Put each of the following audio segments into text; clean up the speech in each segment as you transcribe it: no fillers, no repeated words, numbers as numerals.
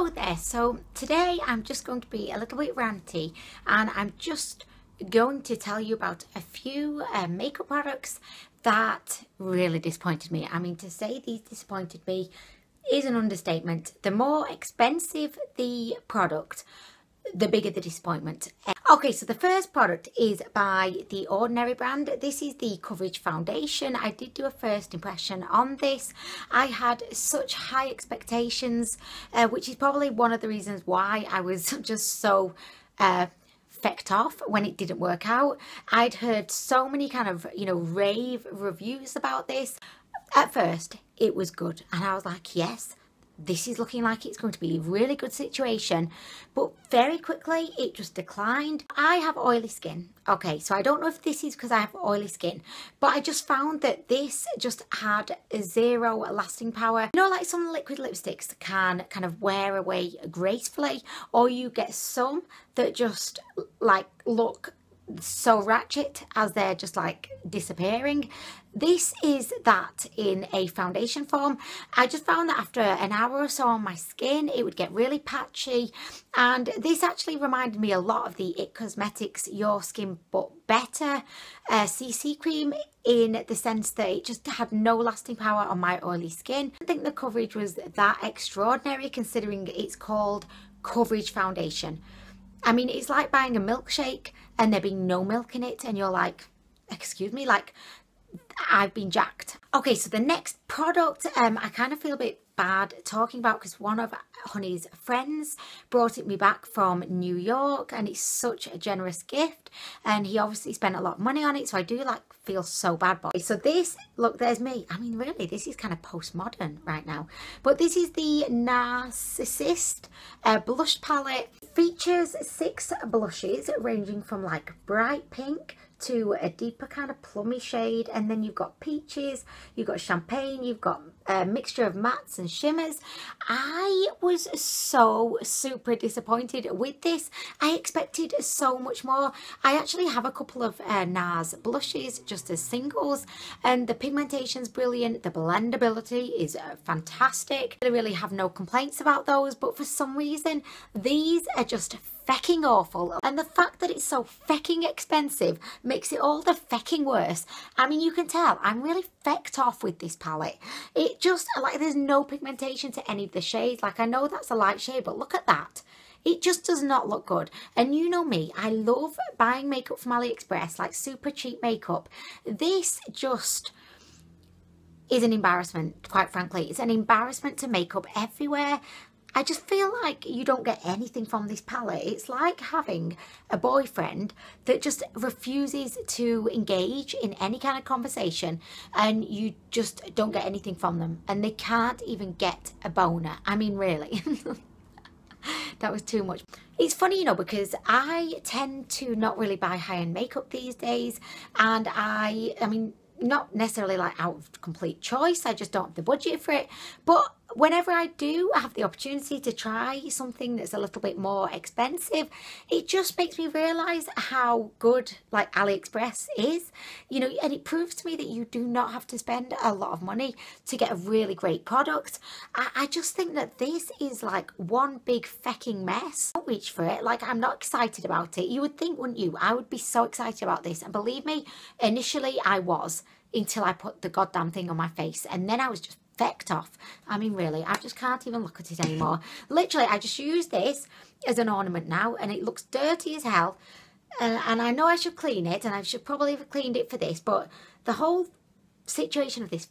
Hello there. So today I'm just going to be a little bit ranty, and I'm just going to tell you about a few makeup products that really disappointed me. I mean, to say these disappointed me is an understatement. The more expensive the product, the bigger the disappointment. Okay, so the first product is by the Ordinary brand. This is the Coverage Foundation. I did do a first impression on this. I had such high expectations, which is probably one of the reasons why I was just so fecked off when it didn't work out. I'd heard so many kind of, rave reviews about this. At first, it was good, and I was like, yes, this is looking like it's going to be a really good situation, but very quickly it just declined. I have oily skin, okay, so I don't know if this is because I have oily skin, but I just found that this just had zero lasting power. You know, like some liquid lipsticks can kind of wear away gracefully, or you get some that just like look so ratchet as they're just like disappearing. This is that in a foundation form. I just found that after an hour or so on my skin, it would get really patchy, and this actually reminded me a lot of the It Cosmetics Your Skin But Better CC cream, in the sense that it just had no lasting power on my oily skin. I think the coverage was that extraordinary considering it's called Coverage Foundation. I mean, it's like buying a milkshake and there being no milk in it, and you're like, excuse me, like, I've been jacked. Okay, so the next product, I kind of feel a bit bad talking about because one of Honey's friends brought it me back from New York, and it's such a generous gift, and he obviously spent a lot of money on it, so I do like feel so bad about it. So this, look, there's me. I mean, really, this is kind of postmodern right now, but this is the Narcissist blush palette. Features 6 blushes ranging from like bright pink to a deeper kind of plummy shade, and then you've got peaches, you've got champagne, you've got a mixture of mattes and shimmers. I was so super disappointed with this. I expected so much more. I actually have a couple of NARS blushes just as singles, and the pigmentation's brilliant, the blendability is fantastic. I really have no complaints about those, but for some reason these are just fecking awful, and the fact that it's so fecking expensive makes it all the fecking worse. I mean, you can tell I'm really fecked off with this palette. It just, like, there's no pigmentation to any of the shades. Like, I know that's a light shade, but look at that. It just does not look good. And you know me, I love buying makeup from AliExpress, like super cheap makeup. This just is an embarrassment, quite frankly. It's an embarrassment to makeup everywhere. I just feel like you don't get anything from this palette. It's like having a boyfriend that just refuses to engage in any kind of conversation, and you just don't get anything from them, and they can't even get a boner. I mean, really. That was too much. It's funny, because I tend to not really buy high-end makeup these days, and I mean, not necessarily like out of complete choice, I just don't have the budget for it, but whenever I do have the opportunity to try something that's a little bit more expensive, it just makes me realise how good like AliExpress is, and it proves to me that you do not have to spend a lot of money to get a really great product. I just think that this is like one big fecking mess. Don't reach for it. Like, I'm not excited about it. You would think, wouldn't you? I would be so excited about this, and believe me, initially I was, until I put the goddamn thing on my face, and then I was just fecked off. I mean, really, I just can't even look at it anymore. Literally, I just use this as an ornament now, and it looks dirty as hell, and I know I should clean it, and I should probably have cleaned it for this, but the whole situation of this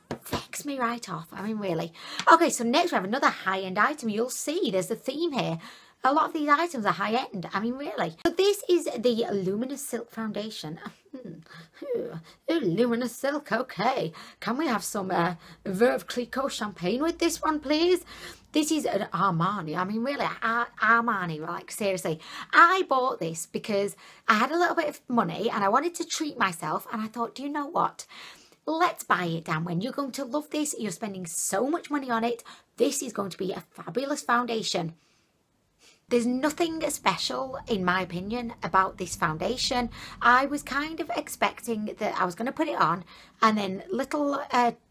fecks me right off. I mean, really. Okay, so next we have another high-end item. You'll see there's a theme here. A lot of these items are high-end. I mean, really. So this is the Luminous Silk Foundation. Ooh, Luminous Silk, okay. Can we have some Veuve Clicquot champagne with this one, please? This is an Armani. I mean, really, Armani, like, seriously. I bought this because I had a little bit of money and I wanted to treat myself, and I thought, do you know what? Let's buy it, Anwen. You're going to love this. You're spending so much money on it. This is going to be a fabulous foundation. There's nothing special, in my opinion, about this foundation. I was kind of expecting that I was going to put it on and then little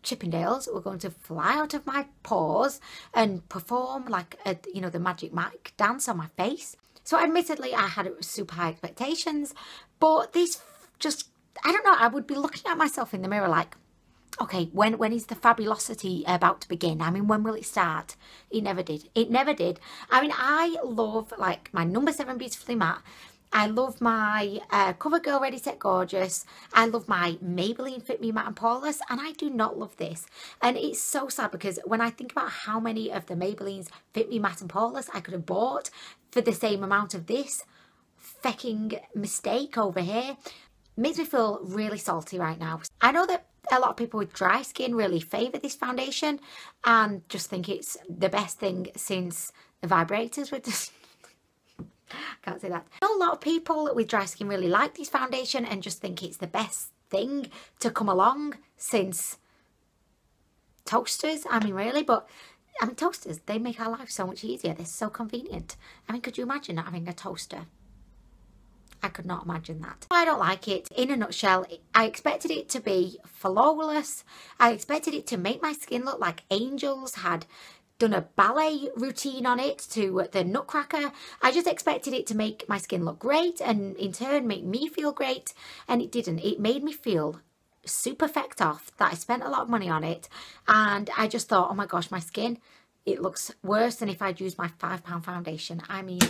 Chippendales were going to fly out of my pores and perform like, you know, the Magic Mike dance on my face. So admittedly, I had super high expectations, but this just, I don't know, I would be looking at myself in the mirror like, okay, when is the fabulosity about to begin? I mean, when will it start? It never did. It never did. I mean, I love, like, my number 7 Beautifully Matte. I love my CoverGirl Ready Set Gorgeous. I love my Maybelline Fit Me Matte and Poreless. And I do not love this. And it's so sad because when I think about how many of the Maybellines Fit Me Matte and Poreless I could have bought for the same amount of this fecking mistake over here, makes me feel really salty right now. I know that a lot of people with dry skin really favour this foundation and just think it's the best thing since the vibrators were just... can't say that. I know a lot of people with dry skin really like this foundation and just think it's the best thing to come along since toasters. I mean, really, but I mean, toasters, they make our life so much easier. They're so convenient. I mean, could you imagine not having a toaster? I could not imagine that. I don't like it. In a nutshell, I expected it to be flawless. I expected it to make my skin look like angels had done a ballet routine on it to the Nutcracker. I just expected it to make my skin look great and in turn make me feel great, and it didn't. It made me feel super fecked off that I spent a lot of money on it, and I just thought, oh my gosh, my skin, it looks worse than if I'd used my £5 foundation. I mean.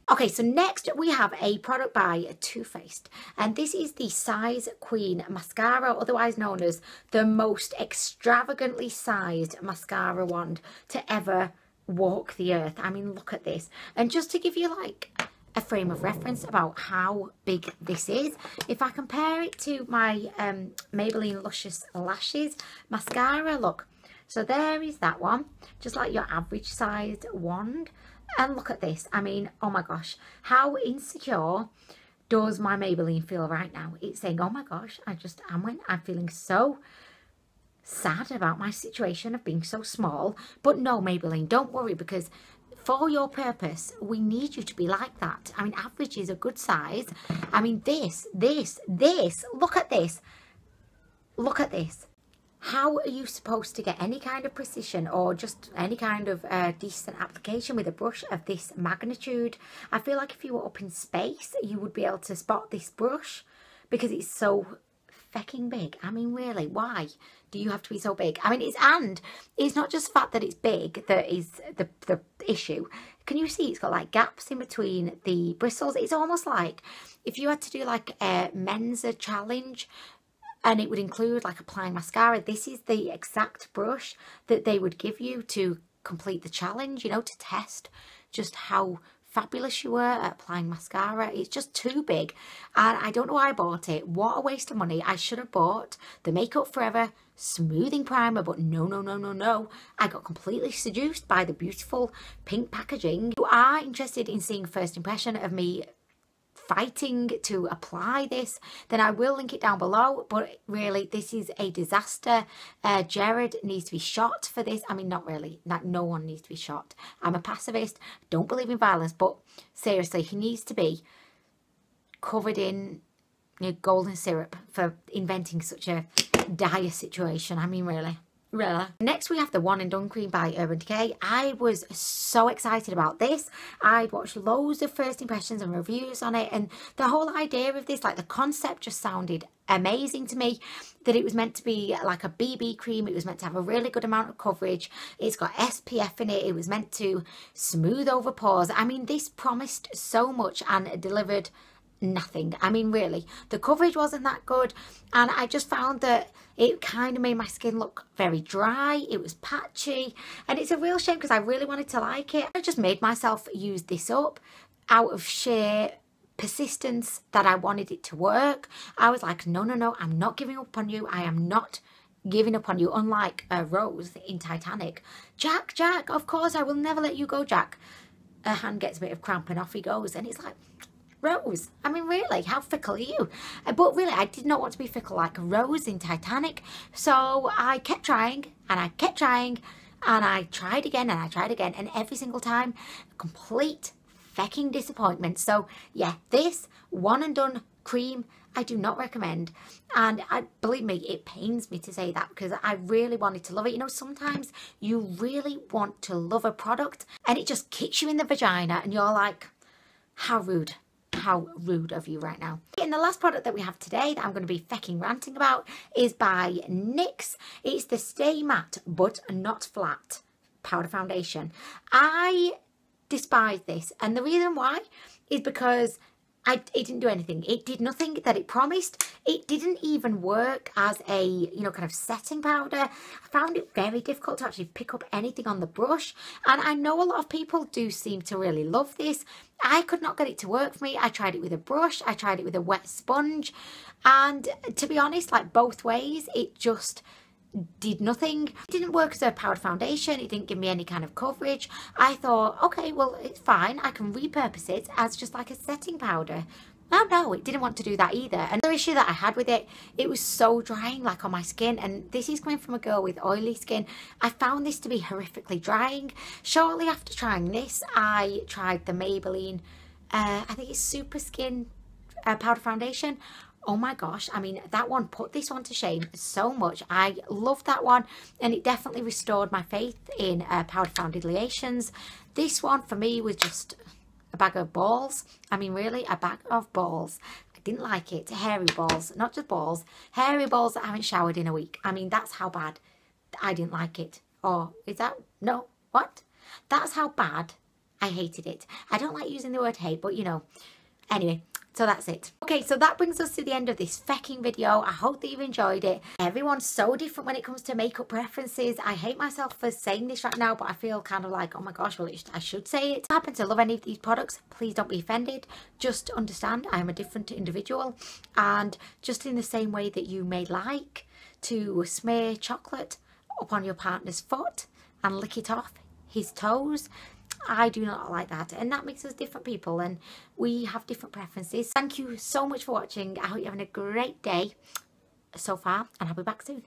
Okay, so next we have a product by Too Faced, and this is the Size Queen Mascara, otherwise known as the most extravagantly sized mascara wand to ever walk the earth. I mean, look at this. And just to give you like a frame of reference about how big this is, if I compare it to my Maybelline Luscious Lashes mascara, look. So there is that one, just like your average sized wand. And look at this. I mean, oh my gosh, how insecure does my Maybelline feel right now? It's saying, oh my gosh, I'm feeling so sad about my situation of being so small. But no, Maybelline, don't worry, because for your purpose, we need you to be like that. I mean, average is a good size. I mean, this, look at this. Look at this. How are you supposed to get any kind of precision or just any kind of decent application with a brush of this magnitude? I feel like if you were up in space, you would be able to spot this brush because it's so fecking big. I mean, really, why do you have to be so big? I mean, it's not just the fact that it's big that is the issue. Can you see it's got like gaps in between the bristles? It's almost like if you had to do like a Men's challenge, and it would include like applying mascara, this is the exact brush that they would give you to complete the challenge, you know, to test just how fabulous you were at applying mascara. It's just too big, and I don't know why I bought it. What a waste of money. I should have bought the Makeup Forever smoothing primer, but no. I got completely seduced by the beautiful pink packaging. If you are interested in seeing first impression of me fighting to apply this, then I will link it down below. But really, this is a disaster. Jared needs to be shot for this. I mean, not really, no one needs to be shot. I'm a pacifist, don't believe in violence, but seriously, he needs to be covered in, you know, golden syrup for inventing such a dire situation. I mean, really. Next we have the One and Done Cream by Urban Decay. I was so excited about this. I'd watched loads of first impressions and reviews on it, and the whole idea of this, like the concept, just sounded amazing to me. That it was meant to be like a BB cream, it was meant to have a really good amount of coverage, it's got SPF in it, it was meant to smooth over pores. I mean, this promised so much and delivered nothing. I mean, really, the coverage wasn't that good, and I just found that it kind of made my skin look very dry. It was patchy, and it's a real shame because I really wanted to like it. I just made myself use this up out of sheer persistence that I wanted it to work. I was like, no, I'm not giving up on you. I am not giving up on you, unlike Rose in Titanic. Jack, of course I will never let you go, Jack. Her hand gets a bit of cramp and off he goes, and it's like, Rose, I mean, really, how fickle are you? But really, I did not want to be fickle like Rose in Titanic, so I kept trying, and And I tried again and I tried again, and every single time, complete fecking disappointment. So yeah, this one and done cream I do not recommend. And believe me, it pains me to say that because I really wanted to love it. You know, sometimes you really want to love a product and it just kicks you in the vagina and you're like, how rude. How rude of you right now. And the last product that we have today that I'm going to be fecking ranting about is by NYX. It's the Stay Matte But Not Flat powder foundation. I despise this, and the reason why is because it didn't do anything. It did nothing that it promised. It didn't even work as a, you know, kind of setting powder. I found it very difficult to actually pick up anything on the brush. And I know a lot of people do seem to really love this. I could not get it to work for me. I tried it with a brush. I tried it with a wet sponge. And to be honest, like both ways, it just did nothing. It didn't work as a powder foundation. It didn't give me any kind of coverage. I thought, okay, well, it's fine. I can repurpose it as just like a setting powder. No, it didn't want to do that either. Another issue that I had with it, it was so drying, like on my skin. And this is coming from a girl with oily skin. I found this to be horrifically drying. Shortly after trying this, I tried the Maybelline, I think it's Super Skin powder foundation. Oh my gosh, I mean, that one put this one to shame so much. I loved that one, and it definitely restored my faith in powder foundations. This one for me was just a bag of balls. I mean, really, a bag of balls. I didn't like it. Hairy balls, not just balls. Hairy balls that I haven't showered in a week. I mean, that's how bad I didn't like it. Or is that, no, what? That's how bad I hated it. I don't like using the word hate, but you know, anyway. So that's it. Okay, so that brings us to the end of this fecking video. I hope that you've enjoyed it. Everyone's so different when it comes to makeup preferences. I hate myself for saying this right now, but I feel kind of like, oh my gosh, well, I should say it. If you happen to love any of these products, please don't be offended. Just understand I am a different individual. And just in the same way that you may like to smear chocolate upon your partner's foot and lick it off his toes, I do not like that, and that makes us different people and we have different preferences. Thank you so much for watching. I hope you're having a great day so far, and I'll be back soon.